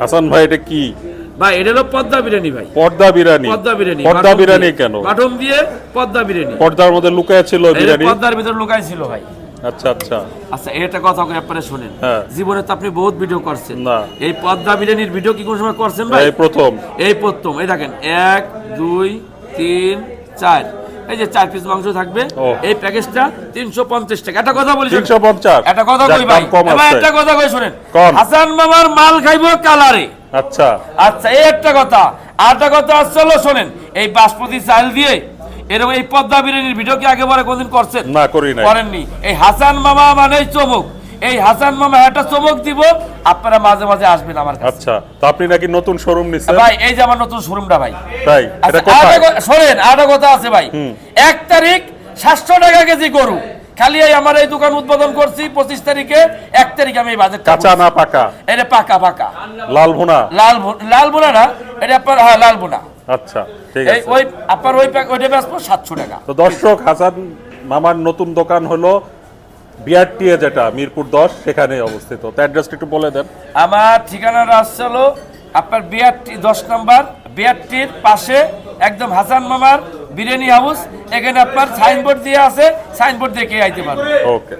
হাসান ভাই এটা কি? ভাই এটা হলো পদ্মা বিরিয়ানি ভাই। পর্দা বিরিয়ানি। পদ্মা বিরিয়ানি। পর্দা বিরিয়ানি কেন? বাটন দিয়ে পদ্মা বিরিয়ানি। পর্দার মধ্যে লুকায় ছিল বিরিয়ানি। পদ্মার ভিতর লুকাই ছিল ভাই। আচ্ছা আচ্ছা। আচ্ছা এটা কথা কই আপনারা শুনেন। হ্যাঁ। জীবনে তো আপনি বহুত ভিডিও করছেন। না। এই পদ্মা বিরিয়ানির ভিডিও কি কোন সময় করছেন ভাই? এই প্রথম। এই প্রথম। এই দেখেন 1 2 3 4 এই যে 4 পিস মাংস থাকবে। এই প্যাকেজটা 350 টাকা। একটা কথা বলি 350। একটা কথা কই ভাই। এবার একটা কথা কই শুনেন। হাসান মামার মাল খাইবো কালারে। আচ্ছা আচ্ছা এই একটা কথা। আরেকটা কথা আসলে শুনেন, এই বাসমতি চাল দিয়ে এরকম এই পদ্মা বিরিয়ানির ভিডিও কি আগেবারে কোনদিন করছেন? না, করি নাই। করেননি। এই হাসান মামা মানে চমক। এই হাসান মামা একটা চমক দিব, আপনারা মাঝে মাঝে আসবেন আমার কাছে। আচ্ছা, তো আপনি নাকি নতুন শোরুম নিছেন? ভাই এই যে আমার নতুন শোরুমটা ভাই। তাই? আচ্ছা, এটা কোথায়? শুনেন আরেকটা কথা আছে ভাই। 1 তারিখ 700 টাকা কেজি গরু। খালি এই আমার এই দোকান উদ্বোধন করছি 25 তারিখে। 1 তারিখে আমি এই বাজেট কাঁচা না পাকা? এটা পাকা পাকা। লাল ভুনা? লাল ভুনা না, এটা আপনার হ্যাঁ লাল ভুনা। আচ্ছা ঠিক এই আছে। ওই আপনার ওই ওইটা বেচবো 700 টাকা। তো দর্শক, হাসান মামার নতুন দোকান হলো বিআরটিএ, যেটা মিরপুর 10 সেখানে অবস্থিত। তো অ্যাড্রেসটা একটু বলে দেন। আমার ঠিকানাটা আসছে হলো আপনার বিআরটি 10 নম্বর, বিআরটির পাশে একদম হাসান মামার বিরিয়ানি হাউস। এখানে আপনার সাইনবোর্ড দিয়ে আছে, সাইনবোর্ড দেখে আইতে পারবেন। ওকে।